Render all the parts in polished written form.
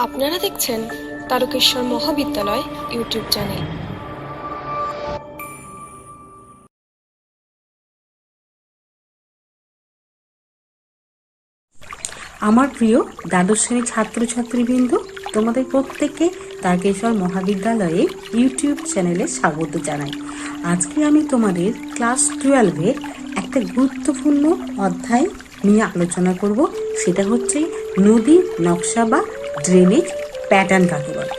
আপনারা দেখছেন তারকেশ্বর মহাবিদ্যালয় ইউটিউব চ্যানেল। আমার প্রিয় দ্বাদশ শ্রেণীর ছাত্রছাত্রীবৃন্দ, তোমাদের প্রত্যেককে তারকেশ্বর মহাবিদ্যালয়ে ইউটিউব চ্যানেলে স্বাগত জানাই। আজকে আমি তোমাদের ক্লাস 12-এর একটা গুরুত্বপূর্ণ অধ্যায় নিয়ে আলোচনা করব। সেটা হচ্ছে নদীর নকশা বা ড্রেনেজ প্যাটার্ন কাকে বলে।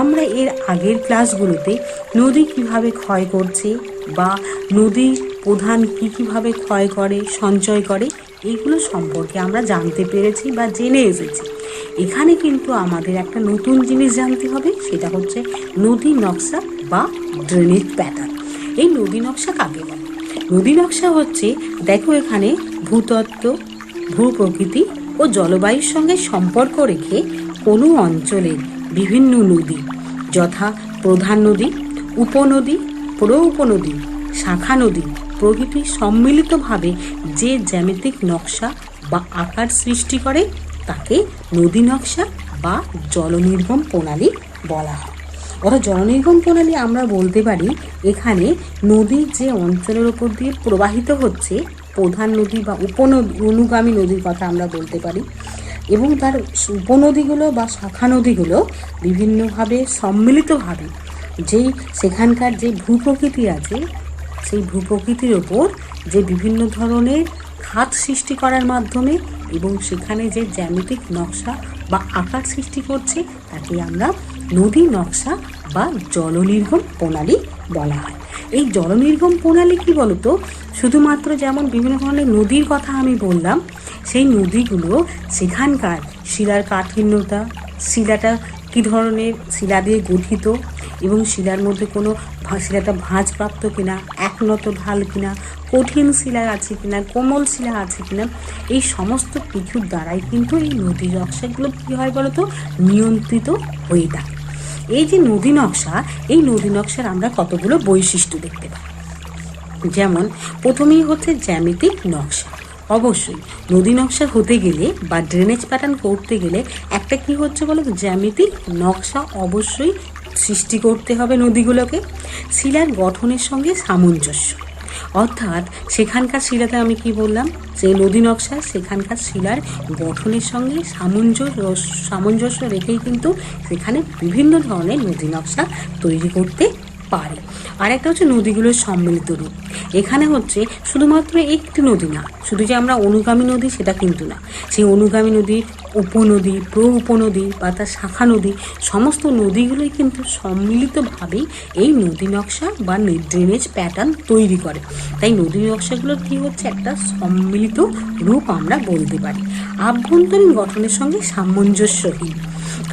আমরা এর আগের ক্লাসগুলোতে নদী কিভাবে ক্ষয় করছে বা নদীর প্রধান কীভাবে ক্ষয় করে, সঞ্চয় করে, এইগুলো সম্পর্কে আমরা জানতে পেরেছি বা জেনে এসেছি। এখানে কিন্তু আমাদের একটা নতুন জিনিস জানতে হবে, সেটা হচ্ছে নদী নকশা বা ড্রেনেজ প্যাটার্ন। এই নদী নকশা কাকে বলে? নদী নকশা হচ্ছে, দেখো এখানে ভূতত্ত্ব, ভূপ্রকৃতি ও জলবায়ুর সঙ্গে সম্পর্ক রেখে কোনো অঞ্চলের বিভিন্ন নদী, যথা প্রধান নদী, উপনদী, উপনদী, শাখা নদী প্রভৃতি সম্মিলিতভাবে যে জ্যামিতিক নকশা বা আকার সৃষ্টি করে তাকে নদী নকশা বা জলনির্গম প্রণালী বলা হয়। অর্থাৎ জলনির্গম প্রণালী আমরা বলতে পারি এখানে নদীর যে অঞ্চলের ওপর দিয়ে প্রবাহিত হচ্ছে, প্রধান নদী বা অনুগামী নদীর কথা আমরা বলতে পারি, এবং তার উপনদীগুলো বা শাখা নদীগুলো বিভিন্নভাবে সম্মিলিতভাবে যেই সেখানকার যে ভূপ্রকৃতি আছে, সেই ভূপ্রকৃতির ওপর যে বিভিন্ন ধরনের খাত সৃষ্টি করার মাধ্যমে এবং সেখানে যে জ্যামিতিক নকশা বা আকার সৃষ্টি করছে তাকে আমরা নদী নকশা বা জলনির্গম প্রণালী বলা হয়। এই জলনির্গম প্রণালী কি বলতো, শুধুমাত্র যেমন বিভিন্ন ধরনের নদীর কথা আমি বললাম, সেই নদীগুলো সেখানকার শিলার কাঠিন্যতা, শিলাটা কী ধরনের শিলা দিয়ে গঠিত এবং শিলার মধ্যে কোনো শিলাটা ভাঁজপ্রাপ্ত কিনা, একনত ঢাল কিনা, কঠিন শিলা আছে কিনা, কোমল শিলা আছে কিনা, এই সমস্ত কিছুর দ্বারাই কিন্তু এই নদী নকশাগুলো কী হয় বলতো, নিয়ন্ত্রিত হয়ে থাকে। এই যে নদী নকশা, এই নদী নকশার আমরা কতগুলো বৈশিষ্ট্য দেখতে পাই। যেমন প্রথমেই হচ্ছে জ্যামিতিক নকশা। অবশ্যই নদী নকশা হতে গেলে বা ড্রেনেজ প্যাটার্ন করতে গেলে একটা কি হচ্ছে বলো, জ্যামিতিক নকশা অবশ্যই সৃষ্টি করতে হবে নদীগুলোকে। শিলার গঠনের সঙ্গে সামঞ্জস্য, অর্থাৎ সেখানকার শিলাতে আমি কি বললাম, সেই নদী নকশা সেখানকার শিলার গঠনের সঙ্গে সামঞ্জস্য রেখেই কিন্তু সেখানে বিভিন্ন ধরনের নদী নকশা তৈরি করতে পারে। আর একটা হচ্ছে নদীগুলোর সম্মিলিত রূপ। এখানে হচ্ছে শুধুমাত্র একটি নদী না, শুধু যে আমরা অনুগামী নদী সেটা কিন্তু না, সেই অনুগামী নদী, উপনদী, উপনদী বা তার শাখা নদী, সমস্ত নদীগুলোই কিন্তু সম্মিলিতভাবেই এই নদী নকশা বা ড্রেনেজ প্যাটার্ন তৈরি করে। তাই নদী নকশাগুলোর কি হচ্ছে, একটা সম্মিলিত রূপ আমরা বলতে পারি। আভ্যন্তরীণ গঠনের সঙ্গে সামঞ্জস্যহীন,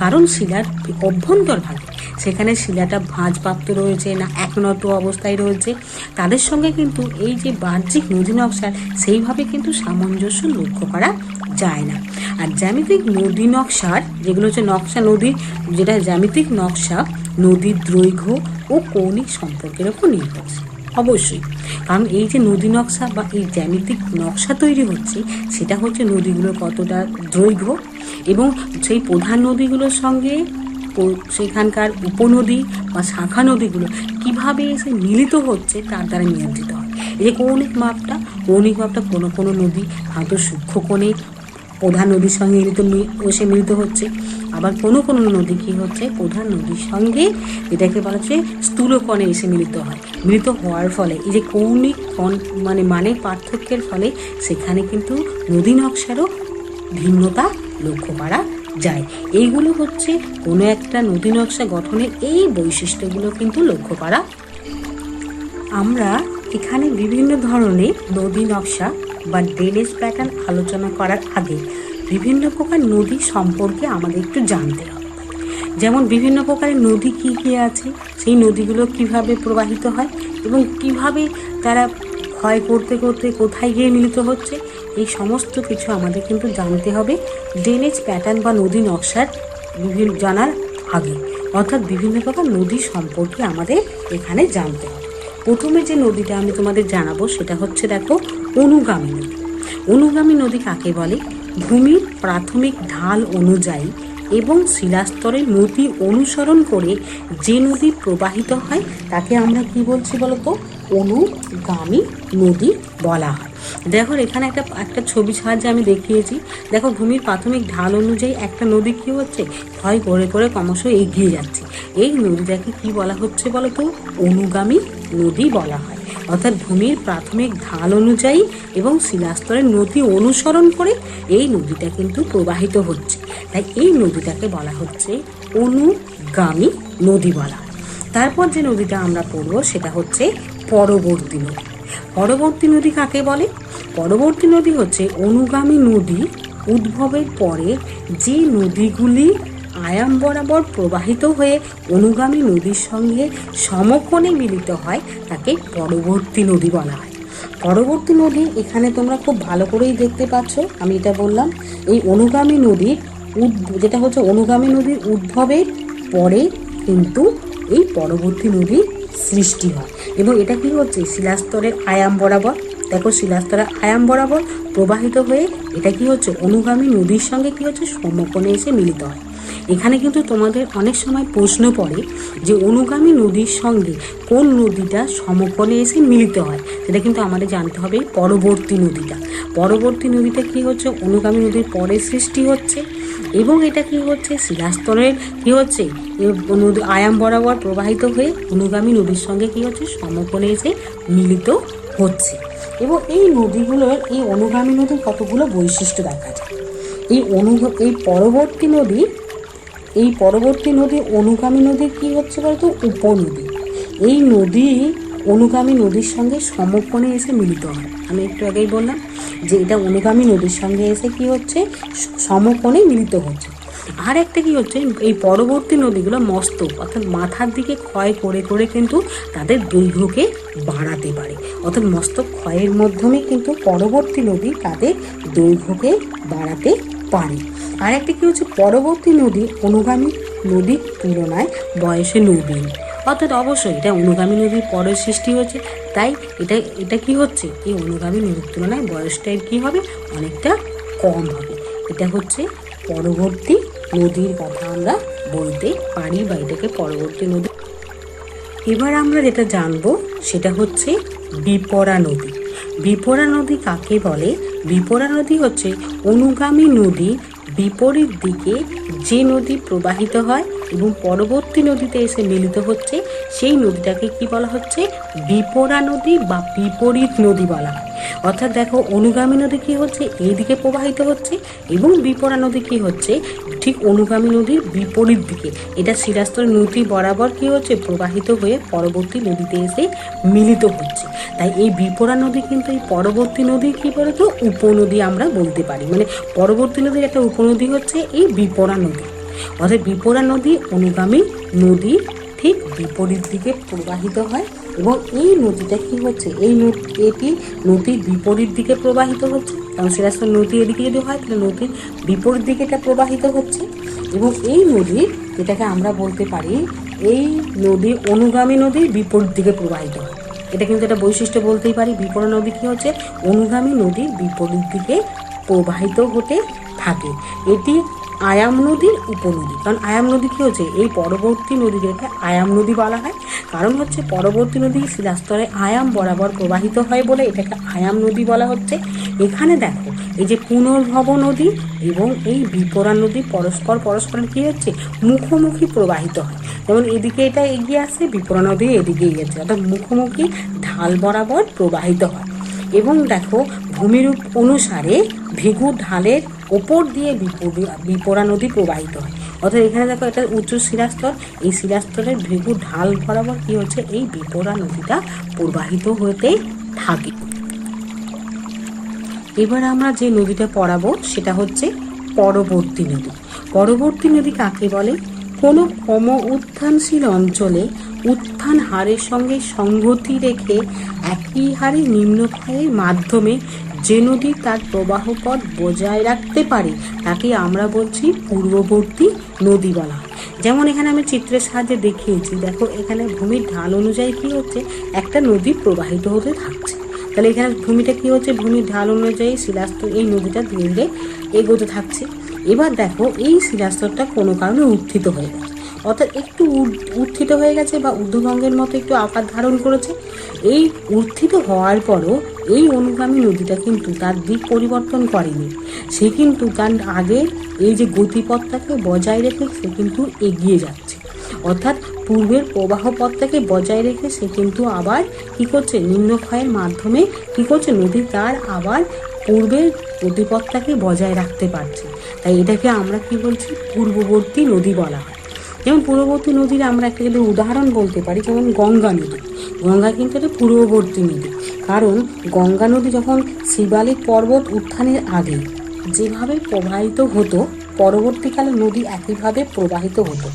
কারণ শিলার অভ্যন্তরভাগে সেখানে শিলাটা ভাঁজপ্রাপ্ত রয়েছে না একনত অবস্থায় রয়েছে, তাদের সঙ্গে কিন্তু এই যে বাহ্যিক নদী নকশার সেইভাবে কিন্তু সামঞ্জস্য লক্ষ্য করা যায় না। আর জ্যামিতিক নদী নকশার যেগুলো হচ্ছে নকশা, নদীর যেটা জ্যামিতিক নকশা নদীর দৈর্ঘ্য ও কৌণিক সম্পর্কের ওপর নির্ভরশীল। অবশ্যই, কারণ এই যে নদী নকশা বা এই জ্যামিতিক নকশা তৈরি হচ্ছে সেটা হচ্ছে নদীগুলোর কতটা দৈর্ঘ্য এবং সেই প্রধান নদীগুলোর সঙ্গে সেখানকার উপনদী বা শাখা নদীগুলো কিভাবে এসে মিলিত হচ্ছে তার দ্বারা নিয়ন্ত্রিত হয়। এই যে কৌণিক মাপটা কোনো কোনো নদী হয়তো সূক্ষ্ম কোণে প্রধান নদীর সঙ্গে এসে মিলিত হচ্ছে, আবার কোনো কোনো নদী কী হচ্ছে, প্রধান নদীর সঙ্গে এটাকে বলা হচ্ছে স্থূল কোণে এসে মিলিত হওয়ার ফলে এই যে কৌণিক মানের পার্থক্যের ফলে সেখানে কিন্তু নদী নকশারও ভিন্নতা লক্ষ্য করা যায়। এইগুলো হচ্ছে কোনো একটা নদী নকশা গঠনের এই বৈশিষ্ট্যগুলো কিন্তু লক্ষ্য করা। আমরা এখানে বিভিন্ন ধরনের নদী নকশা বা ড্রেনেজ প্যাটার্ন আলোচনা করার আগে বিভিন্ন প্রকার নদী সম্পর্কে আমাদের একটু জানতে হবে। যেমন বিভিন্ন প্রকারের নদী কী কী আছে, সেই নদীগুলো কিভাবে প্রবাহিত হয় এবং কিভাবে তারা ক্ষয় করতে করতে কোথায় গিয়ে মিলিত হচ্ছে, এই সমস্ত কিছু আমাদের কিন্তু জানতে হবে ড্রেনেজ প্যাটার্ন বা নদী নকশার জানার আগে। অর্থাৎ বিভিন্ন প্রকার নদী সম্পর্কে আমাদের এখানে জানতে হবে। প্রথমে যে নদীটা আমি তোমাদের জানাবো সেটা হচ্ছে, দেখো, অনুগামী নদী। অনুগামী নদী কাকে বলে? ভূমির প্রাথমিক ঢাল অনুযায়ী এবং শিলাস্তরের নদী অনুসরণ করে যে নদী প্রবাহিত হয় তাকে আমরা কি বলছি বলতো? অনুগামী নদী বলা হয়। দেখো এখানে একটা ছবি সাহায্যে আমি দেখিয়েছি। দেখো ভূমির প্রাথমিক ঢাল অনুযায়ী একটা নদী কি হচ্ছে? ক্ষয় করে করে ক্রমশ এগিয়ে যাচ্ছে। এই নদীটাকে কি বলা হচ্ছে বলতো? অনুগামী নদী বলা হয়। অর্থাৎ ভূমির প্রাথমিক ঢাল অনুযায়ী এবং শিলাস্তরের নদী অনুসরণ করে এই নদীটা কিন্তু প্রবাহিত হচ্ছে, তাই এই নদীটাকে বলা হচ্ছে অনুগামী নদী বলা হয়। তারপর যে নদীটা আমরা পড়ব সেটা হচ্ছে পরবর্তী নদী। পরবর্তী নদী কাকে বলে? পরবর্তী নদী হচ্ছে অনুগামী নদী উদ্ভবের পরে যে নদীগুলি আয়াম বরাবর প্রবাহিত হয়ে অনুগামী নদীর সঙ্গে সমকোণে মিলিত হয় তাকে পরবর্তী নদী বলা হয়। পরবর্তী নদী এখানে তোমরা খুব ভালো করেই দেখতে পাচ্ছ, আমি এটা বললাম। এই অনুগামী নদীর যেটা হচ্ছে অনুগামী নদীর উদ্ভবের পরে কিন্তু এই পরবর্তী নদীর সৃষ্টি হয় এবং এটা কি হচ্ছে? শিলাস্তরের আয়াম বরাবর, দেখো শিলাস্তরের আয়াম বরাবর প্রবাহিত হয়ে এটা কি হচ্ছে? অনুগামী নদীর সঙ্গে কি হচ্ছে? সমকোণে এসে মিলিত হয়। এখানে কিন্তু তোমাদের অনেক সময় প্রশ্ন পড়ে যে অনুগামী নদীর সঙ্গে কোন নদীটা সমকোণে এসে মিলিত হয়, সেটা কিন্তু আমাদের জানতে হবে পরবর্তী নদীটা। পরবর্তী নদীটা কি হচ্ছে? অনুগামী নদীর পরে সৃষ্টি হচ্ছে এবং এটা কি হচ্ছে? শিলাস্তরের কি হচ্ছে? নদী আয়াম বরাবর প্রবাহিত হয়ে অনুগামী নদীর সঙ্গে কি হচ্ছে? সমকোণে এসে মিলিত হচ্ছে। এবং এই নদীগুলোর, এই অনুগামী নদীর কতগুলো বৈশিষ্ট্য দেখা যায়। এই পরবর্তী নদী অনুগামী নদী কি হচ্ছে বলতো? উপনদী। এই নদী অনুগামী নদীর সঙ্গে সমকোণে এসে মিলিত হয়। আমি একটু আগেই বললাম যে এটা অনুগামী নদীর সঙ্গে এসে কি হচ্ছে? সমকোণে মিলিত হচ্ছে। আর একটা কি হচ্ছে? এই পরবর্তী নদীগুলো মস্তক অর্থাৎ মাথার দিকে ক্ষয় করে করে কিন্তু তাদের দৈর্ঘ্যকে বাড়াতে পারে। অর্থাৎ মস্তক ক্ষয়ের মাধ্যমে কিন্তু পরবর্তী নদী তাদের দৈর্ঘ্যকে বাড়াতে পারে। আর একটা কি হচ্ছে? পরবর্তী নদী অনুগামী নদীর তুলনায় বয়সে নবীন। অর্থাৎ অবশ্যই এটা অনুগামী নদীর পরে সৃষ্টি হচ্ছে, তাই এটা কি হচ্ছে? এই অনুগামী নদীর তুলনায় বয়সটাই কি হবে? অনেকটা কম হবে। এটা হচ্ছে পরবর্তী নদীর কথা আমরা বলতে পারি, বা এটাকে পরবর্তী নদী। এবার আমরা যেটা জানবো সেটা হচ্ছে বিপরা নদী। বিপরা নদী কাকে বলে? বিপরা নদী হচ্ছে অনুগামী নদী বিপরীত দিকে যে নদী প্রবাহিত হয় এবং পরবর্তী নদীতে এসে মিলিত হচ্ছে, সেই নদীটাকে কি বলা হচ্ছে? বিপরা নদী বা বিপরীত নদী বলা হয়। অর্থাৎ দেখো অনুগামী নদী কি হচ্ছে? এই দিকে প্রবাহিত হচ্ছে এবং বিপরা নদী কি হচ্ছে? ঠিক অনুগামী নদীর বিপরীত দিকে। এটা শিলাস্তর নদী বরাবর কি হচ্ছে? প্রবাহিত হয়ে পরবর্তী নদীতে এসে মিলিত হচ্ছে। তাই এই বিপরা নদী কিন্তু এই পরবর্তী নদী কি বলতো? উপনদী আমরা বলতে পারি। মানে পরবর্তী নদীর একটা উপনদী হচ্ছে এই বিপরা নদী। অর্থাৎ বিপরা নদী অনুগামী নদী ঠিক বিপরীত দিকে প্রবাহিত হয় এবং এই নদীটা কি হচ্ছে? এটি নদীর বিপরীত দিকে প্রবাহিত হচ্ছে, কারণ শিলাস্তর নদী এদিকে যদি হয় তাহলে নদীর বিপরীত দিকে এটা প্রবাহিত হচ্ছে। এবং এই নদীর, এটাকে আমরা বলতে পারি এই নদী অনুগামী নদীর বিপরীত দিকে প্রবাহিত হয়। এটা কিন্তু একটা বৈশিষ্ট্য বলতেই পারি। বিপরা নদী কি হচ্ছে? অনুগামী নদীর বিপরীত দিকে প্রবাহিত হতে থাকে। এটি আয়াম নদীর উপনদী। কারণ আয়াম নদী কি হচ্ছে? এই পরবর্তী নদীকে আয়াম নদী বলা হয়, কারণ হচ্ছে পরবর্তী নদী শিলাস্তরে আয়াম বরাবর প্রবাহিত হয় বলে এটাকে আয়াম নদী বলা হচ্ছে। এখানে দেখো এই যে পুনর্ভব নদী এবং এই বিপরা নদী পরস্পরের কি হচ্ছে? মুখোমুখি প্রবাহিত হয়। যেমন এদিকে এটা এগিয়ে আসছে, বিপরা নদী এদিকে এগিয়ে যাচ্ছে, অর্থাৎ মুখোমুখি ঢাল বরাবর প্রবাহিত হয়। এবং দেখো ভূমির অনুসারে ভেগু ঢালের ওপর দিয়ে বিপরা নদী প্রবাহিত হয়। অর্থাৎ এখানে দেখো এটা উচ্চ শিলাস্তর, এই শিলাস্তরের ভেগু ঢাল বরাবর কি হচ্ছে? এই বিপরা নদীটা প্রবাহিত হতে থাকে। এবার আমরা যে নদীটা পড়াবো সেটা হচ্ছে পরবর্তী নদী। পরবর্তী নদী কাকে বলে? কোনো ক্রম উত্থানশীল অঞ্চলে উত্থান হারের সঙ্গে সংগতি রেখে একই হারে নিম্নক্ষয়ের মাধ্যমে যে নদী তার প্রবাহপথ বজায় রাখতে পারে তাকে আমরা বলছি পূর্ববর্তী নদী বলা হয়। যেমন এখানে আমি চিত্রের সাহায্যে দেখিয়েছি, দেখো এখানে ভূমির ঢাল অনুযায়ী কি হচ্ছে? একটা নদী প্রবাহিত হতে থাকছে। তাহলে এখানে ভূমিটা কি হচ্ছে? ভূমির ঢাল অনুযায়ী শিলাস্তর এই নদীটা ধীরে ধীরে এগোতে থাকছে। এবার দেখো এই শিলাস্তরটা কোনো কারণে উত্থিত হয়ে গেছে, অর্থাৎ একটু উত্থিত হয়ে গেছে বা ঊর্ধ্বগঙ্গের মতো একটু আকার ধারণ করেছে। এই উত্থিত হওয়ার পরও এই অনুগামী নদীটা কিন্তু তার দিক পরিবর্তন করেনি, সে কিন্তু তার আগের এই যে গতিপথটাকে বজায় রেখে সে কিন্তু এগিয়ে যাচ্ছে। অর্থাৎ পূর্বের প্রবাহ পথটাকে বজায় রেখে সে কিন্তু আবার কী করছে, নিম্নক্ষয়ের মাধ্যমে কী করছে, নদী তার আবার পূর্বের গতিপথটাকে বজায় রাখতে পারছে। তাই এটাকে আমরা কি বলছি, পূর্ববর্তী নদী বলা হয়। যেমন পূর্ববর্তী নদীর আমরা একটা যদি উদাহরণ বলতে পারি, যেমন গঙ্গা নদী। গঙ্গা কিন্তু একটা পূর্ববর্তী নদী, কারণ গঙ্গা নদী যখন শিবালিক পর্বত উত্থানের আগে যেভাবে প্রবাহিত হতো, পরবর্তীকালে নদী একইভাবে প্রবাহিত হতো।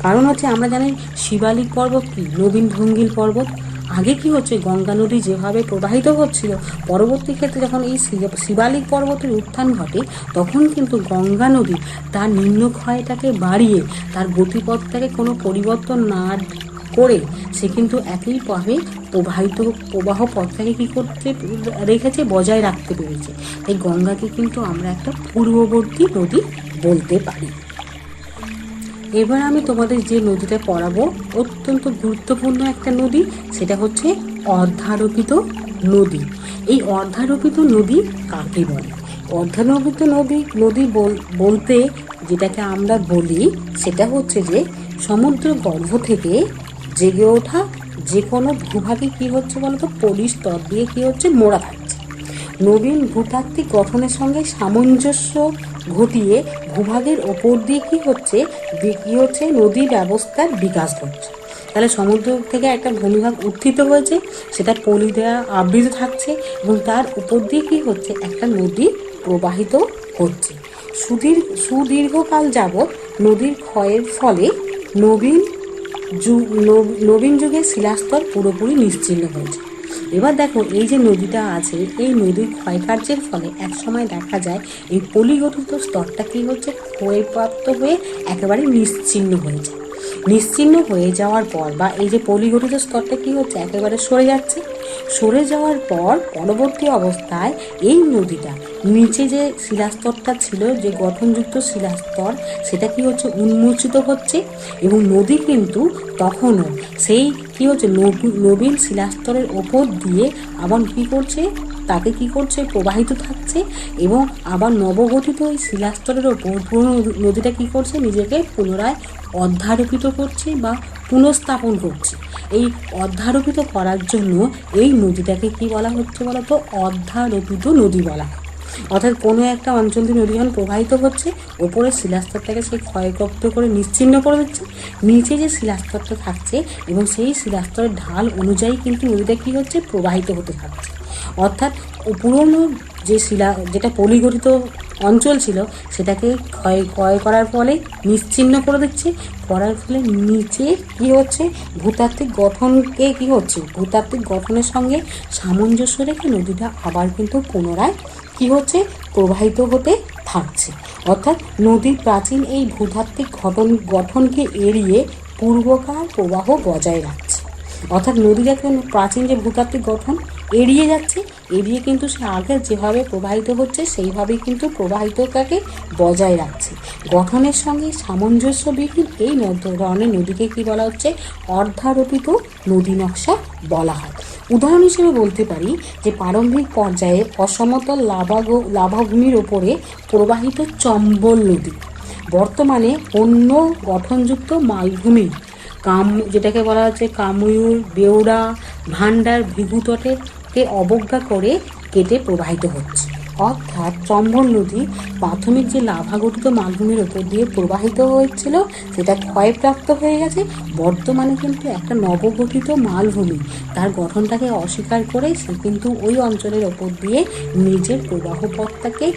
কারণ হচ্ছে আমরা জানি শিবালিক পর্বত কি, নবীন ভঙ্গিল পর্বত। আগে কি হচ্ছে, গঙ্গা নদী যেভাবে প্রবাহিত হচ্ছিল, পরবর্তী ক্ষেত্রে যখন এই শিবালিক পর্বতের উত্থান ঘটে, তখন কিন্তু গঙ্গা নদী তার নিম্নক্ষয়টাকে বাড়িয়ে তার গতিপথটাকে কোনো পরিবর্তন না করে সে কিন্তু একইভাবে প্রবাহ পথটাকে কী করতে রেখেছে, বজায় রাখতে পেরেছে। তাই গঙ্গাকে কিন্তু আমরা একটা পূর্ববর্তী নদী বলতে পারি। এবার আমি তোমাদের যে নদীটা পড়াবো, অত্যন্ত গুরুত্বপূর্ণ একটা নদী, সেটা হচ্ছে অর্ধারোপিত নদী। এই অর্ধারোপিত নদী কাকে বলে? অর্ধারোপিত নদী বলতে যেটাকে আমরা বলি সেটা হচ্ছে যে সমুদ্র গর্ভ থেকে জেগে ওঠা যে কোনো ভূভাগে কী হচ্ছে বলতো, পলির স্তর দিয়ে কী হচ্ছে, মোড়া থাকছে। নবীন ভূতাত্ত্বিক গঠনের সঙ্গে সামঞ্জস্য ঘটিয়ে ভূভাগের ওপর দিয়ে কী হচ্ছে নদী ব্যবস্থার বিকাশ ঘটছে। তাহলে সমুদ্র থেকে একটা ভূমিভাগ উত্থিত হয়েছে, সেটা পলি দেওয়া আবৃত থাকছে এবং তার উপর দিয়ে কী হচ্ছে, একটা নদী প্রবাহিত হচ্ছে। সুদীর্ঘকাল যাবৎ নদীর ক্ষয়ের ফলে নবীন যুগের শিলাস্তর পুরোপুরি নিশ্চিহ্ন হয়েছে। এবার দেখো এই যে নদীটা আছে, এই নদীর ক্ষয়কার্যের ফলে একসময় দেখা যায় এই পলিগঠিত স্তরটা কী হচ্ছে, ক্ষয়প্রাপ্ত হয়ে একেবারে নিশ্চিহ্ন হয়ে যায়। নিশ্চিহ্ন হয়ে যাওয়ার পর বা এই যে পলিগঠিত স্তরটা কী হচ্ছে, একেবারে সরে যাচ্ছে। সরে যাওয়ার পর পরবর্তী অবস্থায় এই নদীটা নিচে যে শিলাস্তরটা ছিল, যে গঠনযুক্ত শিলাস্তর, সেটা কি হচ্ছে, উন্মোচিত হচ্ছে এবং নদী কিন্তু তখনও সেই কি হচ্ছে, নবীন শিলাস্তরের ওপর দিয়ে আবার কি করছে, তাকে কি করছে, প্রবাহিত থাকছে এবং আবার নবগঠিত ওই শিলাস্তরের ওপর পুরো নদীটা কি করছে, নিজেকে পুনরায় অধ্যারোপিত করছে বা পুনঃস্থাপন করছে। এই অধ্যারোপিত করার জন্য এই নদীটাকে কি বলা হচ্ছে বলতো, অধ্যারোপিত নদী বলা হয়। অর্থাৎ কোনো একটা অঞ্চল দিয়ে নদী যখন প্রবাহিত হচ্ছে, ওপরের শিলাস্তরটাকে সে ক্ষয়প্রাপ্ত করে নিশ্চিহ্ন করে দিচ্ছে, নিচে যে শিলাস্তরটা থাকছে এবং সেই শিলাস্তরের ঢাল অনুযায়ী কিন্তু নদীটা কী হচ্ছে, প্রবাহিত হতে থাকছে। অর্থাৎ পুরনো যে যেটা পলিগঠিত অঞ্চল ছিল, সেটাকে ক্ষয় করার ফলে নিশ্চিহ্ন করে দিচ্ছে, করার ফলে নিচে কী হচ্ছে, ভূতাত্ত্বিক গঠনের সঙ্গে সামঞ্জস্য রেখে নদীটা আবার কিন্তু পুনরায় কী হচ্ছে, প্রবাহিত হতে থাকছে। অর্থাৎ নদীর প্রাচীন এই ভূতাত্ত্বিক গঠনকে এড়িয়ে পূর্বকার প্রবাহ বজায় রাখছে। অর্থাৎ নদীর এখন প্রাচীন যে ভূতাত্ত্বিক গঠন এড়িয়ে যাচ্ছে, এড়িয়ে কিন্তু সে আগে যেভাবে প্রবাহিত হচ্ছে সেইভাবেই কিন্তু প্রবাহিততাকে বজায় রাখছে। গঠনের সঙ্গে সামঞ্জস্যবিহীন এই ধরনের নদীকে কি বলা হচ্ছে, অর্ধারোপিত নদী নকশা বলা হয়। উদাহরণ হিসেবে বলতে পারি যে প্রারম্ভিক পর্যায়ে অসমতল লাভাভূমির ওপরে প্রবাহিত চম্বল নদী বর্তমানে অন্য গঠনযুক্ত মালভূমি যেটাকে বলা হচ্ছে কাময়ুর, বেউড়া, ভান্ডার, ভৃগুতটেকে অবজ্ঞা করে কেটে প্রবাহিত হচ্ছে। অর্থাৎ চম্বল নদী প্রাথমিক যে লাভাগঠিত মালভূমির ওপর দিয়ে প্রবাহিত হয়েছিল, সেটা ক্ষয়প্রাপ্ত হয়ে গেছে। বর্তমানে কিন্তু একটা নবগঠিত মালভূমি তার গঠনটাকে অস্বীকার করে সে কিন্তু ওই অঞ্চলের ওপর দিয়ে নিজের প্রবাহ পথটাকে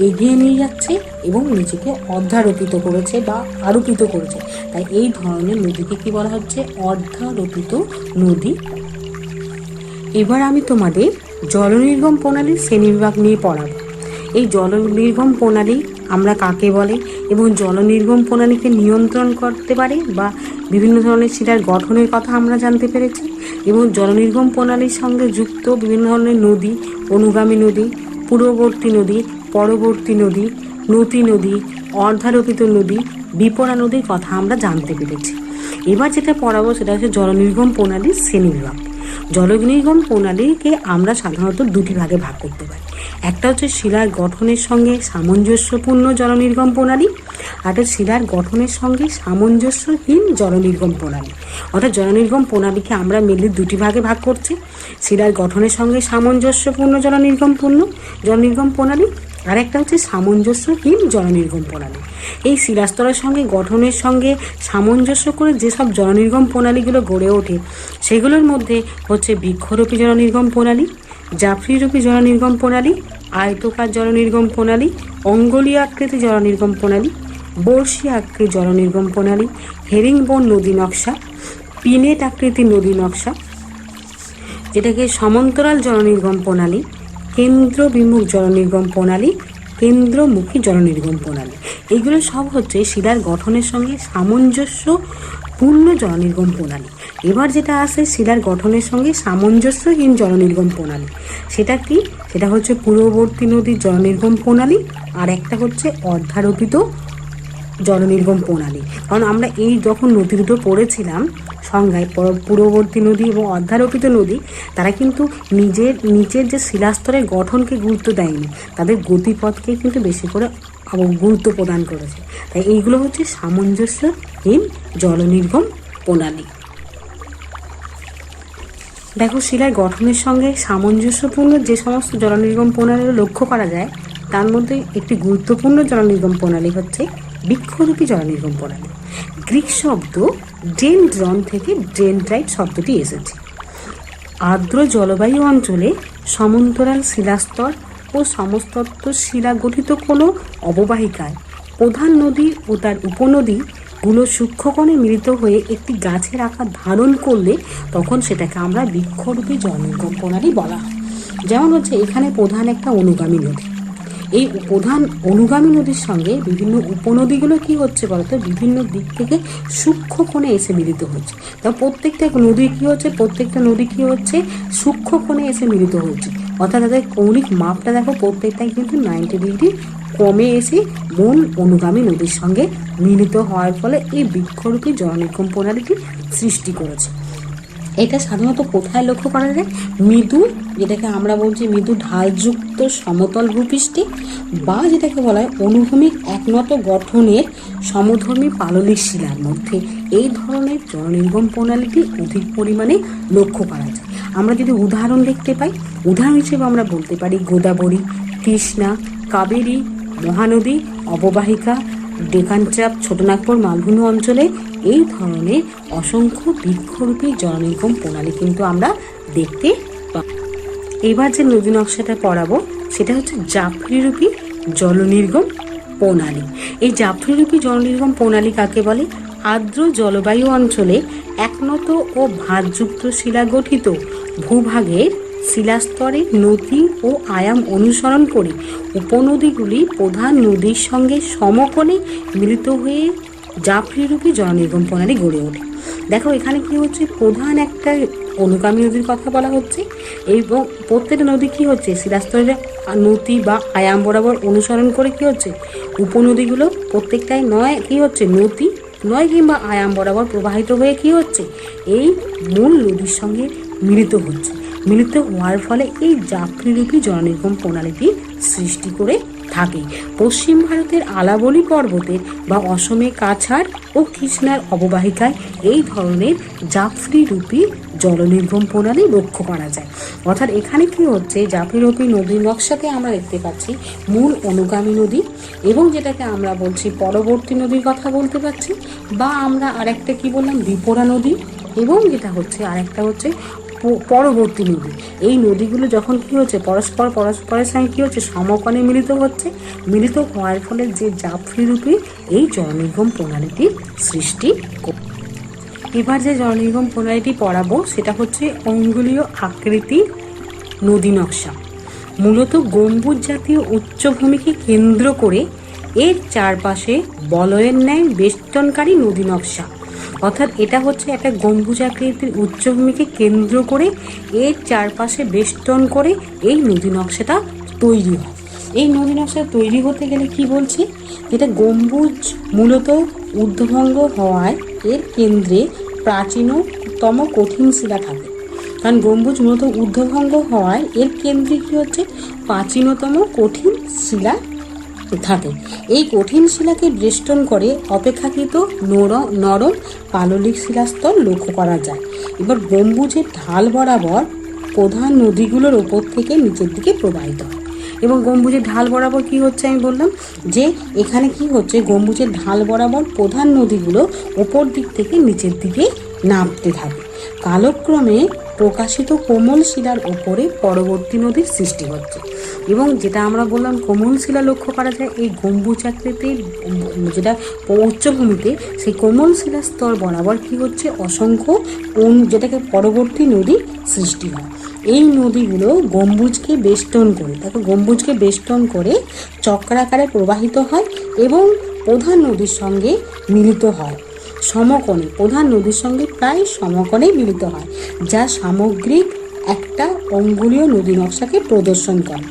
এগিয়ে নিয়ে যাচ্ছে এবং নিজেকে অর্ধারোপিত করেছে বা আরোপিত করেছে। তাই এই ধরনের নদীকে কি বলা হচ্ছে, অর্ধারোপিত নদী। এবার আমি তোমাদের জলনির্গম প্রণালীর শ্রেণীবিভাগ নিয়ে পড়াবো। এই জলনির্গম প্রণালী আমরা কাকে বলে এবং জলনির্গম প্রণালীকে নিয়ন্ত্রণ করতে পারে বা বিভিন্ন ধরনের শিলার গঠনের কথা আমরা জানতে পেরেছি। এবং জলনির্গম প্রণালীর সঙ্গে যুক্ত বিভিন্ন ধরনের নদী, অনুগামী নদী, পূর্ববর্তী নদী, পরবর্তী নদী, নতী নদী, অর্ধারোপিত নদী, বিপরা নদীর কথা আমরা জানতে পেরেছি। এবার যেটা পড়াবো সেটা হচ্ছে জলনির্গম প্রণালীর শ্রেণীবিভাগ। জলনির্গম প্রণালীকে আমরা সাধারণত দুটি ভাগে ভাগ করতে পারি। একটা হচ্ছে শিলার গঠনের সঙ্গে সামঞ্জস্যপূর্ণ জলনির্গম প্রণালী, আর একটা শিলার গঠনের সঙ্গে সামঞ্জস্যহীন জলনির্গম প্রণালী। অর্থাৎ জলনির্গম প্রণালীকে আমরা মেনলি দুটি ভাগে ভাগ করছি, শিলার গঠনের সঙ্গে সামঞ্জস্যপূর্ণ জলনির্গম প্রণালী, আর একটা হচ্ছে সামঞ্জস্যহীন জলনির্গম প্রণালী। এই শিলাস্তরের সঙ্গে গঠনের সঙ্গে সামঞ্জস্য করে যেসব জলনির্গম প্রণালীগুলো গড়ে ওঠে সেগুলোর মধ্যে হচ্ছে বৃক্ষরূপী জলনির্গম প্রণালী, জাফরিরূপী জলনির্গম প্রণালী, আয়তকার জলনির্গম প্রণালী, অঙ্গুলীয় আকৃতি জলনির্গম প্রণালী, বর্ষী আকৃতি জলনির্গম প্রণালী, হেরিংবোন নদী নকশা, পিনেট আকৃতির নদী নকশা, যেটাকে সমান্তরাল জলনির্গম প্রণালী, কেন্দ্রবিমুখ জলনির্গম প্রণালী, কেন্দ্রমুখী জলনির্গম প্রণালী। এইগুলো সব হচ্ছে শিলার গঠনের সঙ্গে সামঞ্জস্যপূর্ণ জলনির্গম প্রণালী। এবার যেটা আসে শিলার গঠনের সঙ্গে সামঞ্জস্যহীন জলনির্গম প্রণালী, সেটা কি? সেটা হচ্ছে পূর্ববর্তী নদীর জলনির্গম প্রণালী, আর একটা হচ্ছে অর্ধারোপিত জলনির্গম প্রণালী। কারণ আমরা এই যখন নদী দুটো পড়েছিলাম সংজ্ঞায়, পূর্ববর্তী নদী এবং অর্ধারোপিত নদী, তারা কিন্তু নিচের যে শিলাস্তরের গঠনকে গুরুত্ব দেয়নি, তাদের গতিপথকে কিন্তু বেশি করে গুরুত্ব প্রদান করেছে। তাই এইগুলো হচ্ছে সামঞ্জস্যহীন জলনির্গম প্রণালী। দেখো, শিলার গঠনের সঙ্গে সামঞ্জস্যপূর্ণ যে সমস্ত জলনির্গম প্রণালী লক্ষ্য করা যায়, তার মধ্যে একটি গুরুত্বপূর্ণ জলনির্গম প্রণালী হচ্ছে বৃক্ষরূপী জলনির্গম প্রণালী। গ্রিক শব্দ ডেনড্রন থেকে ডেনড্রাইট শব্দটি এসেছে। আর্দ্র জলবায়ু অঞ্চলে সমান্তরাল শিলাস্তর ও সমস্তত্ব শিলা গঠিত কোনো অববাহিকায় প্রধান নদী ও তার উপনদীগুলো সূক্ষ্মকণে মিলিত হয়ে একটি গাছের আকার ধারণ করলে তখন সেটাকে আমরা বৃক্ষরূপী জলনির্গম প্রণালী বলা হয়। যেমন হচ্ছে এখানে প্রধান একটা অনুগামী নদী, এই প্রধান অনুগামী নদীর সঙ্গে বিভিন্ন উপনদীগুলো কি হচ্ছে বলতো, বিভিন্ন দিক থেকে সূক্ষ্ম কোণে এসে মিলিত হচ্ছে। তা প্রত্যেকটা নদী কি হচ্ছে সূক্ষ্ম কোণে এসে মিলিত হচ্ছে। অর্থাৎ তাদের কৌণিক মাপটা দেখো, প্রত্যেকটাই কিন্তু 90 ডিগ্রি কমে এসে মূল অনুগামী নদীর সঙ্গে মিলিত হওয়ার ফলে এই বৃক্ষরূপী জলনির্গম প্রণালীটির সৃষ্টি করেছে। এটা সাধারণত কোথায় লক্ষ্য করা যায়? মৃদু, যেটাকে আমরা বলছি মৃদু ঢালযুক্ত সমতল ভূপৃষ্ঠে, বা যেটাকে বলা হয় অনুভূমিক একনত গঠনের সমধর্মী পাললিক শিলার মধ্যে এই ধরনের জলনির্গম প্রণালীটি অধিক পরিমাণে লক্ষ্য করা যায়। আমরা যদি উদাহরণ দেখতে পাই, উদাহরণ হিসেবে আমরা বলতে পারি গোদাবরী, কৃষ্ণা, কাবেরী, মহানদী অববাহিকা, ডেকান ট্র্যাপ, ছোটনাগপুর মালভূমি অঞ্চলে এই ধরনের অসংখ্য বৃক্ষরূপী জলনির্গম প্রণালী কিন্তু আমরা দেখতে পাই। এবার যে নদী নকশাটা পড়াবো সেটা হচ্ছে জাফরিরূপী জলনির্গম প্রণালী। এই জাফরিরূপী জলনির্গম প্রণালী কাকে বলে? আর্দ্র জলবায়ু অঞ্চলে একনত ও ভাঁজযুক্ত শিলা গঠিত ভূভাগের শিলাস্তরে নদী ও আয়াম অনুসরণ করে উপনদীগুলি প্রধান নদীর সঙ্গে সমকোণে মিলিত হয়ে জাফরিরূপী জলনির্গম প্রণালী গড়ে ওঠে। দেখো, এখানে কি হচ্ছে, প্রধান একটা অনুগামী নদীর কথা বলা হচ্ছে এবং প্রত্যেকটা নদী কি হচ্ছে শিলাস্তরের নদী বা আয়াম বরাবর অনুসরণ করে কি হচ্ছে উপনদীগুলো প্রত্যেকটাই নয় কি হচ্ছে নদী নয় কিংবা আয়াম বরাবর প্রবাহিত হয়ে কি হচ্ছে এই মূল নদীর সঙ্গে মিলিত হচ্ছে। মিলিত হওয়ার ফলে এই জাফরিরূপী জলনির্গম প্রণালীটি সৃষ্টি করে থাকে। পশ্চিম ভারতের আলাবলি পর্বতের বা অসমে কাছাড় ও কৃষ্ণার অববাহিকায় এই ধরনের জাফরিরূপী জলনির্গম প্রণালী লক্ষ্য করা যায়। অর্থাৎ এখানে কি হচ্ছে, জাফরিরূপী নদীর নকশাতে আমরা দেখতে পাচ্ছি মূল অনুগামী নদী এবং যেটাকে আমরা বলছি পরবর্তী নদীর কথা বলতে পারছি, বা আমরা আরেকটা কি বললাম বিপরা নদী, এবং যেটা হচ্ছে আরেকটা হচ্ছে পরবর্তী নদী। এই নদীগুলো যখন কি হচ্ছে পরস্পরের সঙ্গে কি হচ্ছে সমকোণে মিলিত হওয়ার ফলে যে জাফরিরূপী এই জলনির্গম প্রণালীটির সৃষ্টি। এবার যে জলনির্গম প্রণালীটি পড়াবো সেটা হচ্ছে অঙ্গুলীয় আকৃতি নদী নকশা। মূলত গম্বুজ জাতীয় উচ্চভূমিকে কেন্দ্র করে এর চারপাশে বলয়ের ন্যায় বেষ্টনকারী নদী নকশা। অর্থাৎ এটা হচ্ছে একটা গম্বুজ আকৃতির উচ্চভূমিকে কেন্দ্র করে এর চারপাশে বেষ্টন করে এই নদী নকশাটা তৈরি হয়। এই নদী নকশা তৈরি হতে গেলে কি বলছে, যেটা গম্বুজ মূলত ঊর্ধ্বভঙ্গ হওয়ায় এর কেন্দ্রে প্রাচীনতম কঠিন শিলা থাকে। কারণ গম্বুজ মূলত ঊর্ধ্বভঙ্গ হওয়ায় এর কেন্দ্রে কি হচ্ছে, প্রাচীনতম কঠিন শিলা থাকে। এই কঠিন শিলাকে বেষ্টন করে অপেক্ষাকৃত নরম পাললিক শিলাস্তর লক্ষ্য করা যায়। এবার গম্বুজের ঢাল বরাবর প্রধান নদীগুলোর ওপর থেকে নিচের দিকে প্রবাহিত হয়। এবং গম্বুজের ঢাল বরাবর কি হচ্ছে, আমি বললাম যে এখানে কি হচ্ছে, গম্বুজের ঢাল বরাবর প্রধান নদীগুলো ওপর দিক থেকে নিচের দিকে নামতে থাকে। কালক্রমে প্রকাশিত কোমল শিলার ওপরে পরবর্তী নদীর সৃষ্টি হচ্ছে। এবং যেটা আমরা বললাম কোমল শিলা লক্ষ্য করা যায় এই গম্বুজ আকৃতির যেটা উচ্চভূমিতে, সেই কোমল শিলার স্তর বরাবর কি হচ্ছে, অসংখ্য যেটাকে পরবর্তী নদী সৃষ্টি হয়। এই নদীগুলো গম্বুজকে বেষ্টন করে, দেখো গম্বুজকে বেষ্টন করে চক্রাকারে প্রবাহিত হয় এবং প্রধান নদীর সঙ্গে মিলিত হয় সমকোণে, প্রধান নদীর সঙ্গে প্রায় সমকোণে মিলিত হয়, যা সামগ্রিক একটা অঙ্গুলীয় নদী নকশাকে প্রদর্শন করে।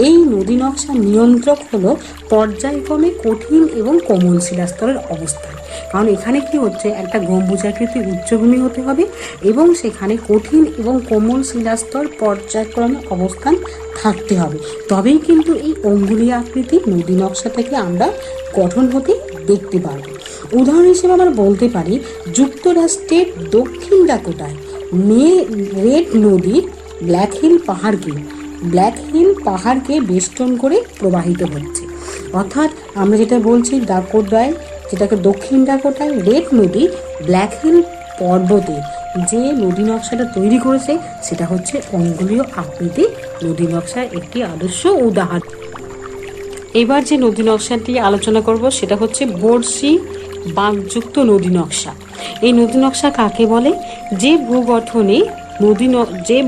এই নদী নকশার নিয়ন্ত্রক হলো পর্যায়ক্রমে কঠিন এবং কোমল শিলাস্তরের অবস্থান। কারণ এখানে কি হচ্ছে, একটা গম্বুজাকৃতির উচ্চভূমি হতে হবে এবং সেখানে কঠিন এবং কোমল শিলাস্তর পর্যায়ক্রমে অবস্থান থাকতে হবে, তবেই কিন্তু এই অঙ্গুলীয় আকৃতির নদী নকশা থেকে আমরা গঠন হতে দেখতে পারবো। উদাহরণ হিসেবে আমরা বলতে পারি, যুক্তরাষ্ট্রের দক্ষিণ ডাকোটায় রেড নদীর ব্ল্যাক হিল পাহাড়কে বেষ্টন করে প্রবাহিত হচ্ছে। অর্থাৎ আমরা যেটা বলছি, ডাকোটায়, যেটাকে দক্ষিণ ডাকোটায় রেড নদী ব্ল্যাক হিল পর্বতে যে নদী নকশাটা তৈরি করেছে সেটা হচ্ছে অঙ্গুলীয় আকৃতি নদী নকশার একটি আদর্শ উদাহরণ। এবার যে নদী নকশাটি আলোচনা করব সেটা হচ্ছে বর্ষি বাঁকযুক্ত নদী নকশা। এই নদী নকশা কাকে বলে, যে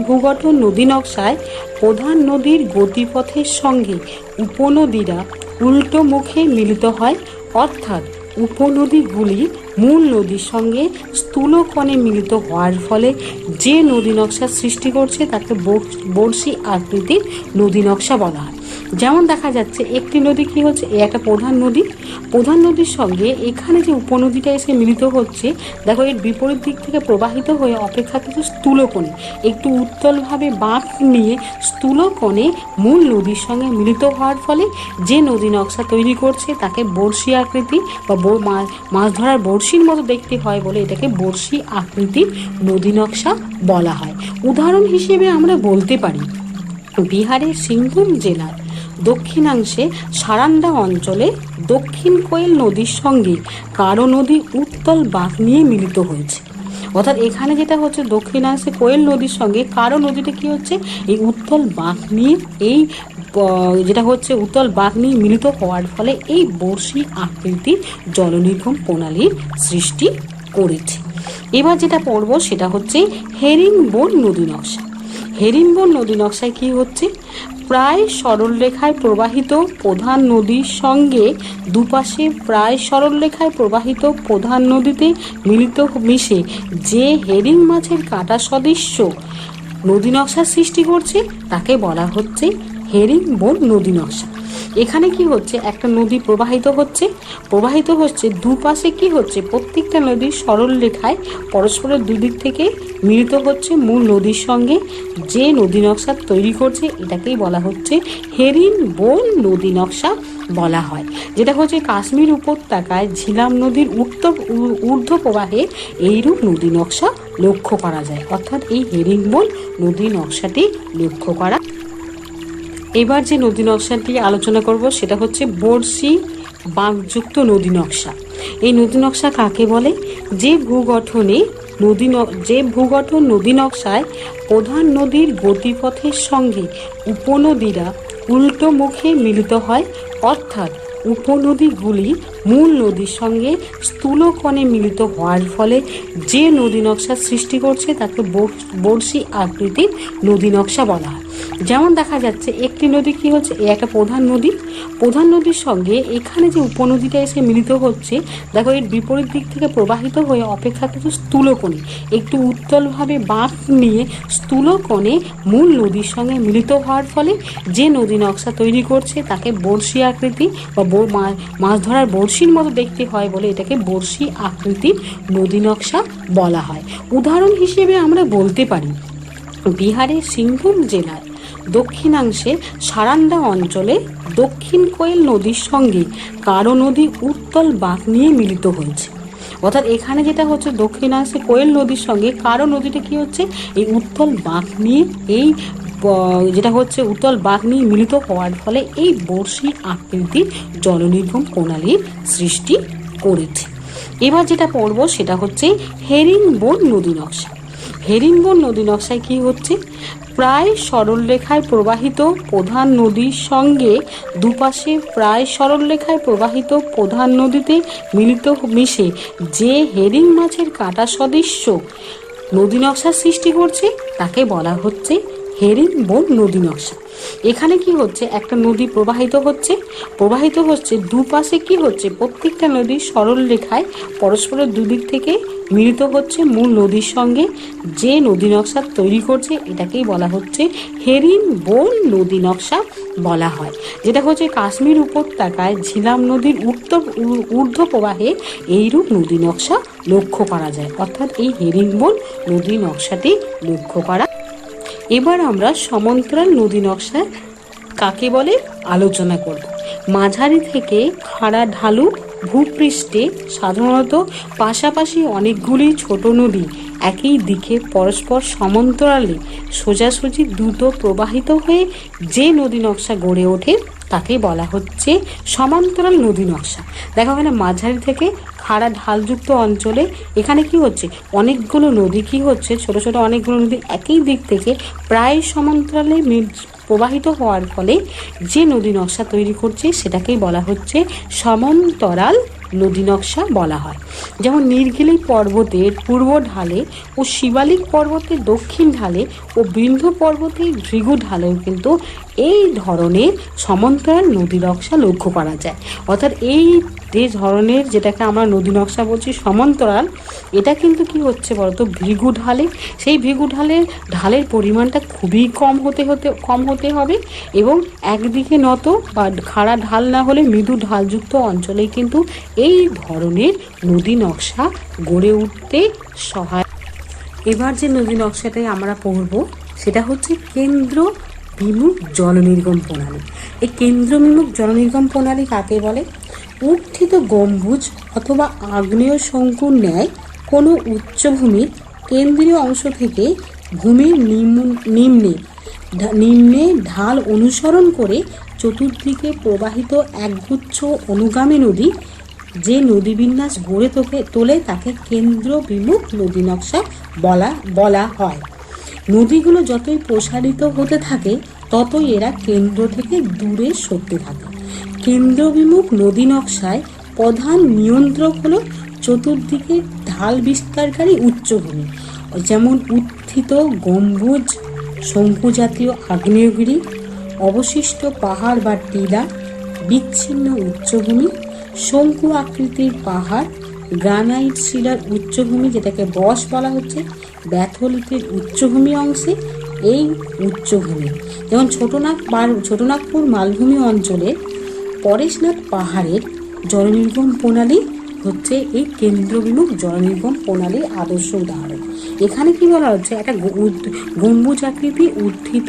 ভূগঠন নদী নকশায় প্রধান নদীর গতিপথের সঙ্গে উপনদীরা উল্টো মুখে মিলিত হয়, অর্থাৎ উপনদীগুলি মূল নদীর সঙ্গে স্থূলকোণে মিলিত হওয়ার ফলে যে নদী নকশা সৃষ্টি করছে তাকে বর্ষি আকৃতির নদী নকশা বলা হয়। যেমন দেখা যাচ্ছে একটি নদী কি হচ্ছে, একটা প্রধান নদীর সঙ্গে এখানে যে উপনদীটা এসে মিলিত হচ্ছে, দেখো এর বিপরীত দিক থেকে প্রবাহিত হয়ে অপেক্ষাকৃত স্থূলকোণে একটু উত্তলভাবে বাঁক নিয়ে স্থূলকোণে মূল নদীর সঙ্গে মিলিত হওয়ার ফলে যে নদী নকশা তৈরি করছে তাকে বর্ষি আকৃতি বা মাছ ধরার বড়শির মতো দেখতে হয় বলে এটাকে বর্ষি আকৃতির নদী নকশা বলা হয়। উদাহরণ হিসেবে আমরা বলতে পারি, বিহারের সিংভূম জেলার দক্ষিণাংশে সারান্ডা অঞ্চলে দক্ষিণ কোয়েল নদীর সঙ্গে কারো নদী উত্তল বাঁক নিয়ে মিলিত হয়েছে। অর্থাৎ এখানে যেটা হচ্ছে, দক্ষিণাংশে কোয়েল নদীর সঙ্গে কারো নদীটা কি হচ্ছে, এই উত্তল বাঁক নিয়ে যেটা হচ্ছে উত্তল বাঁক নিয়ে মিলিত হওয়ার ফলে এই বর্ষি আকৃতির জলনির্গম প্রণালীর সৃষ্টি করেছে। এবার যেটা পড়ব সেটা হচ্ছে হেরিংবোন নদী নকশা। হেরিংবোন নদী নকশায় কি হচ্ছে, প্রায় সরলরেখায় প্রবাহিত প্রধান নদীর সঙ্গে দুপাশে প্রায় সরলরেখায় প্রবাহিত প্রধান নদীতে মিশে যে হেরিং মাছের কাঁটা সদৃশ্য নদী নকশা সৃষ্টি করছে তাকে বলা হচ্ছে হেরিংবোন নদী নকশা। এখানে কি হচ্ছে, একটা নদী প্রবাহিত হচ্ছে দুপাশে কি হচ্ছে, প্রত্যেকটা নদীর সরল রেখায় পরস্পরের দুদিক থেকে মিলিত হচ্ছে মূল নদীর সঙ্গে যে নদী নকশা তৈরি করছে এটাকেই বলা হচ্ছে হেরিংবোন নদী নকশা বলা হয়। যেটা হচ্ছে কাশ্মীর উপত্যকায় ঝিলাম নদীর ঊর্ধ্ব প্রবাহে এইরূপ নদী নকশা লক্ষ্য করা যায়। অর্থাৎ এই হেরিংবোন নদী নকশাটি লক্ষ্য করা। এবার যে নদী নকশাটি আলোচনা করব সেটা হচ্ছে বর্ষি বাঁকযুক্ত নদী নকশা। এই নদী নকশা কাকে বলে, যে ভূগঠন নদী নকশায় প্রধান নদীর গতিপথের সঙ্গে উপনদীরা উল্টো মুখে মিলিত হয়, অর্থাৎ উপনদীগুলি মূল নদীর সঙ্গে স্থূলকোণে মিলিত হওয়ার ফলে যে নদী নকশা সৃষ্টি করছে তাকে বর্ষি আকৃতির নদী নকশা বলা হয়। যেমন দেখা যাচ্ছে একটি নদী কি হচ্ছে, একটা প্রধান নদীর সঙ্গে এখানে যে উপনদীটা এসে মিলিত হচ্ছে, দেখো এর বিপরীত দিক থেকে প্রবাহিত হয়ে অপেক্ষাকৃত স্থূলকোণে একটু উত্তলভাবে বাঁক নিয়ে স্থূলকোণে মূল নদীর সঙ্গে মিলিত হওয়ার ফলে যে নদী নকশা তৈরি করছে তাকে বড়শি আকৃতি বা মাছ ধরার বড়শির মতো দেখতে হয় বলে এটাকে বড়শি আকৃতির নদী নকশা বলা হয়। উদাহরণ হিসেবে আমরা বলতে পারি বিহারের সিংভূম জেলার দক্ষিণাংশে সারান্দা অঞ্চলে দক্ষিণ কোয়েল নদীর সঙ্গে কারো নদী উত্তল বাঁক নিয়ে মিলিত হয়েছে। অর্থাৎ এখানে যেটা হচ্ছে দক্ষিণাংশে কোয়েল নদীর সঙ্গে কারো নদীটা কি হচ্ছে, এই উত্তল বাঁক নিয়ে যেটা হচ্ছে উত্তল বাঁক নিয়ে মিলিত হওয়ার ফলে এই বড়শি আকৃতির জলনির্গম প্রণালীর সৃষ্টি করেছে। এবার যেটা পড়বো সেটা হচ্ছে হেরিংবোন নদী নকশা। হেরিংবোন নদী নকশায় কি হচ্ছে, প্রায় সরলরেখায় প্রবাহিত প্রধান নদীর সঙ্গে দুপাশে প্রায় সরলরেখায় প্রবাহিত প্রধান নদীতে মিশে যে হেরিং মাছের কাঁটা সদৃশ্য নদী নকশা সৃষ্টি করছে তাকে বলা হচ্ছে হেরিংবোন নদী নকশা। এখানে কি হচ্ছে, একটা নদী প্রবাহিত হচ্ছে দুপাশে কি হচ্ছে, প্রত্যেকটা নদী সরল রেখায় পরস্পরের দুদিক থেকে মিলিত হচ্ছে মূল নদীর সঙ্গে যে নদী নকশা তৈরি করছে এটাকেই বলা হচ্ছে হেরিংবোন নদী নকশা বলা হয়। যেটা হচ্ছে কাশ্মীর উপত্যকায় ঝিলাম নদীর ঊর্ধ্ব প্রবাহে এইরূপ নদী নকশা লক্ষ্য করা যায়, অর্থাৎ এই হেরিংবোন নদী নকশাটি লক্ষ্য করা। এবার আমরা সমান্তরাল নদী নকশা কাকে বলে আলোচনা করব। মাঝারি থেকে খাড়া ঢালু ভূপৃষ্ঠে সাধারণত পাশাপাশি অনেকগুলি ছোট নদী একই দিকে পরস্পর সমান্তরালে সোজাসুজি দ্রুত প্রবাহিত হয়ে যে নদী নকশা গড়ে ওঠে তাকে বলা হচ্ছে সমান্তরাল নদী নকশা। দেখা গেল মাঝারি থেকে খাড়া ঢালযুক্ত অঞ্চলে এখানে কি হচ্ছে, অনেকগুলো নদী কি হচ্ছে, ছোট ছোট অনেকগুলো নদী একই দিক থেকে প্রায় সমান্তরালে প্রবাহিত হওয়ার ফলে যে নদী নকশা তৈরি করছে সেটাকেই বলা হচ্ছে সমান্তরাল নদী নকশা বলা হয়। যেমন নীলগিরি পর্বতের পূর্ব ঢালে ও শিবালিক পর্বতের দক্ষিণ ঢালে ও বিন্ধ্য পর্বতের ভৃগু ঢালেও কিন্তু এই ধরনের সমান্তরাল নদী নকশা লক্ষ্য করা যায়। অর্থাৎ এই যে ধরনের যেটাকে আমরা নদী নকশা বলছি সমান্তরাল, এটা কিন্তু কি হচ্ছে বলতো ভৃগু ঢালে, সেই ভৃগু ঢালের পরিমাণটা খুবই কম হতে হবে এবং একদিকে নত বা খাড়া ঢাল না হলে মৃদু ঢালযুক্ত অঞ্চলে কিন্তু এই ধরনের নদী নকশা গড়ে উঠতে সহায়। এবার যে নদী নকশাটাই আমরা পড়ব সেটা হচ্ছে কেন্দ্র বিমুখ জলনির্গম প্রণালী। এই কেন্দ্র বিমুখ জলনির্গম প্রণালী কাকে বলে? উত্থিত গম্বুজ অথবা আগ্নেয় শঙ্কুর ন্যায় কোনো উচ্চভূমির কেন্দ্রীয় অংশ থেকে ভূমির নিম্নে ঢাল অনুসরণ করে চতুর্দিকে প্রবাহিত একগুচ্ছ অনুগামী নদী যে নদীবিন্যাস গড়ে তোলে তাকে কেন্দ্র বিমুখ নদী নকশা বলা হয়। নদীগুলো যতই প্রসারিত হতে থাকে ততই এরা কেন্দ্র থেকে দূরে সরতে থাকে। কেন্দ্র বিমুখ নদী নকশায় প্রধান নিয়ন্ত্রক হলো চতুর্দিকে ঢাল বিস্তারকারী উচ্চভূমি, যেমন উত্থিত গম্বুজ, শঙ্কু জাতীয় আগ্নেয়গিরি, অবশিষ্ট পাহাড় বা টিলা, বিচ্ছিন্ন উচ্চভূমি, শঙ্কু আকৃতির পাহাড়, গ্রানাইট শিলার উচ্চভূমি যেটাকে বস বলা হচ্ছে, ব্যাথলিটের উচ্চভূমি অংশে এই উচ্চভূমি, যেমন ছোটনাগপুর মালভূমি অঞ্চলে পরেশনাথ পাহাড়ের জলনির্গম প্রণালী হচ্ছে এই কেন্দ্রবিমুখ জলনির্গম প্রণালীর আদর্শ উদাহরণ। এখানে কি বলা হচ্ছে, একটা গম্বুজ আকৃতি উত্থিত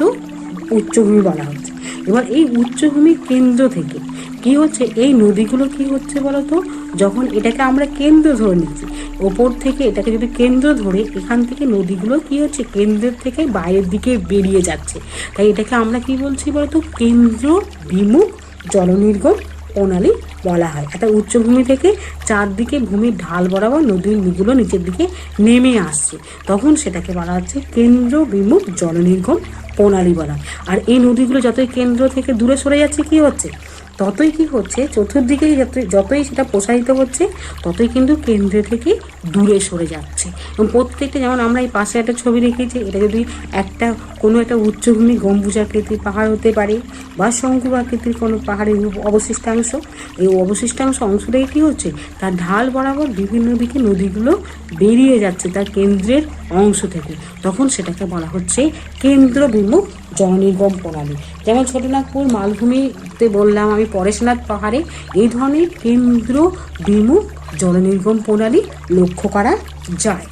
উচ্চভূমি বলা হচ্ছে। এবার এই উচ্চভূমির কেন্দ্র থেকে কি হচ্ছে, এই নদীগুলো কি হচ্ছে বলতো, যখন এটাকে আমরা কেন্দ্র ধরে নিচ্ছি, ওপর থেকে এটাকে যদি কেন্দ্র ধরে এখান থেকে নদীগুলো কি হচ্ছে কেন্দ্রের থেকে বাইরের দিকে বেরিয়ে যাচ্ছে, তাই এটাকে আমরা কি বলছি বলতো, কেন্দ্র বিমুখ জলনির্গম প্রণালী বলা হয়। একটা উচ্চভূমি থেকে চারদিকে ভূমির ঢাল বরাবর নদীগুলো নিচের দিকে নেমে আসছে, তখন সেটাকে বলা হচ্ছে কেন্দ্র বিমুখ জলনির্গম প্রণালী বলা। আর এই নদীগুলো যতই কেন্দ্র থেকে দূরে সরে যাচ্ছে কি হচ্ছে, ততই কি হচ্ছে, চতুর্দিকে যতই সেটা প্রসারিত হচ্ছে ততই কিন্তু কেন্দ্র থেকে দূরে সরে যাচ্ছে। এবং প্রত্যেকটা, যেমন আমরা এই পাশে একটা ছবি রেখেছি, এটা যদি কোনো একটা উচ্চভূমি গম্বুজাকৃতির পাহাড় হতে পারে বা শঙ্কু আকৃতির কোনো পাহাড়ের অবশিষ্টাংশ, এই অবশিষ্টাংশ অংশটাই কী হচ্ছে, তার ঢাল বরাবর বিভিন্ন দিকে নদীগুলো বেরিয়ে যাচ্ছে তার কেন্দ্রের অংশ থেকে, তখন সেটাকে বলা হচ্ছে কেন্দ্র বিমুখ জলনির্গম প্রণালী। যেমন ছোটনাগপুর মালভূমিতে বললাম আমি, পরেশনাথ পাহাড়ে এই ধরনের কেন্দ্র বিমুখ জলনির্গম প্রণালী লক্ষ্য করা যায়।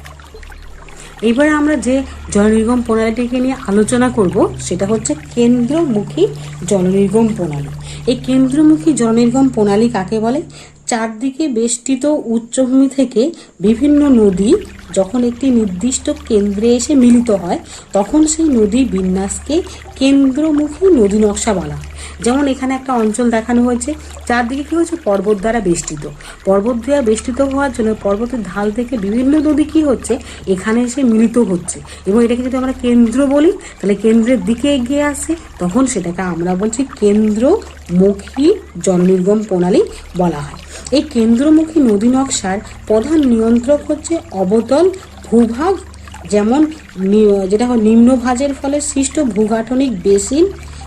এবারে আমরা যে জলনির্গম প্রণালীটিকে নিয়ে আলোচনা করব সেটা হচ্ছে কেন্দ্রমুখী জলনির্গম প্রণালী। এই কেন্দ্রমুখী জলনির্গম প্রণালী কাকে বলে? চারদিকে বেষ্টিত উচ্চভূমি থেকে বিভিন্ন নদী যখন একটি নির্দিষ্ট কেন্দ্রে এসে মিলিত হয় তখন সেই নদী বিন্যাসকে কেন্দ্রমুখী নদী নকশা বলা হয়। যেমন এখানে একটা অঞ্চল দেখানো হয়েছে, চারদিকে কী হচ্ছে, পর্বত দ্বারা বেষ্টিত। পর্বত দ্বারা বেষ্টিত হওয়ার জন্য পর্বতের ঢাল থেকে বিভিন্ন নদী কী হচ্ছে, এখানে এসে মিলিত হচ্ছে, এবং এটাকে যদি আমরা কেন্দ্র বলি তাহলে কেন্দ্রের দিকে এগিয়ে আসে, তখন সেটাকে আমরা বলছি কেন্দ্রমুখী জলনির্গম প্রণালী বলা হয়। এই কেন্দ্রমুখী নদী নকশার প্রধান নিয়ন্ত্রক হচ্ছে অবতল ভূভাগ, যেমন যেটা হয় নিম্নভাজের ফলে সৃষ্ট ভূগাঠনিক বেসিন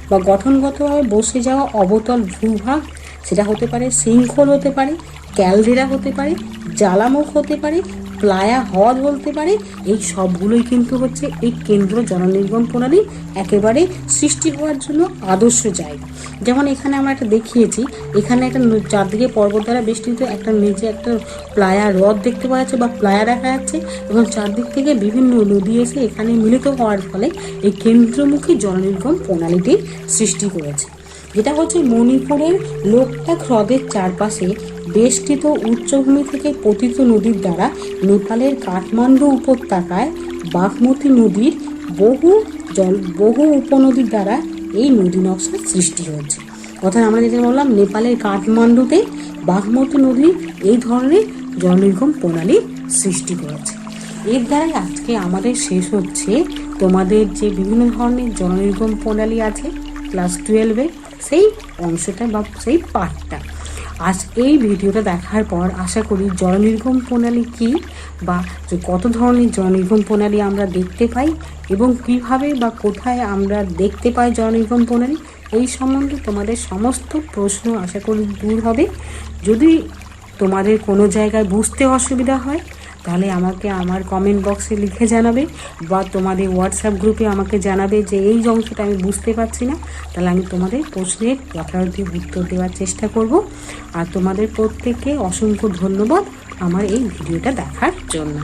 বা গঠনগতভাবে বসে যাওয়া অবতল ভূভাগ, সেটা হতে পারে শৃঙ্খল, হতে পারে ক্যালডেরা, হতে পারে জ্বালামুখ, হতে পারে প্লায়া হ্রদ হতে পারে। এই সবগুলোই কিন্তু হচ্ছে এই কেন্দ্র জলনির্গম প্রণালী একেবারে সৃষ্টি হওয়ার জন্য আদর্শ জায়গা। যেমন এখানে আমরা একটা দেখিয়েছি, এখানে একটা চারদিকে পর্বত দ্বারা বেষ্টিত একটা নিচে একটা প্লায়া হ্রদ দেখতে পাওয়া যাচ্ছে বা প্লায়া দেখা যাচ্ছে, এবং চারদিক থেকে বিভিন্ন নদী এসে এখানে মিলিত হওয়ার ফলে এই কেন্দ্রমুখী জলনির্গম প্রণালীটির সৃষ্টি করেছে। যেটা হচ্ছে মণিপুরের লোকটাক হ্রদের চারপাশে বেষ্টিত উচ্চভূমি থেকে পতিত নদীর দ্বারা নেপালের কাঠমান্ডু উপত্যকায় বাগমতী নদীর বহু উপনদীর দ্বারা এই নদী নকশার সৃষ্টি হয়েছে। অর্থাৎ আমরা যেটা বললাম, নেপালের কাঠমান্ডুতে বাগমতী নদীর এই ধরনের জলনির্গম প্রণালী সৃষ্টি করেছে। এর দ্বারাই আজকে আমাদের শেষ হচ্ছে তোমাদের যে বিভিন্ন ধরনের জলনির্গম প্রণালী আছে ক্লাস 12-এ, সেই অংশটা বা সেই পার্টটা। আজ এই ভিডিওটা দেখার পর আশা করি জলনির্গম প্রণালী কী বা কত ধরনের জলনির্গম প্রণালী আমরা দেখতে পাই এবং কিভাবে বা কোথায় আমরা দেখতে পাই জলনির্গম প্রণালী, এই সম্বন্ধে তোমাদের সমস্ত প্রশ্ন আশা করি দূর হবে। যদি তোমাদের কোনো জায়গায় বুঝতে অসুবিধা হয় তাহলে আমাকে আমার কমেন্ট বক্সে লিখে জানাবে, বা তোমাদের হোয়াটসঅ্যাপ গ্রুপে আমাকে জানাবে যে এই অংশটা আমি বুঝতে পারছি না, তাহলে আমি তোমাদের প্রশ্নের যথাযথ উত্তর দেওয়ার চেষ্টা করব। আর তোমাদের প্রত্যেককে অসংখ্য ধন্যবাদ আমার এই ভিডিওটা দেখার জন্য।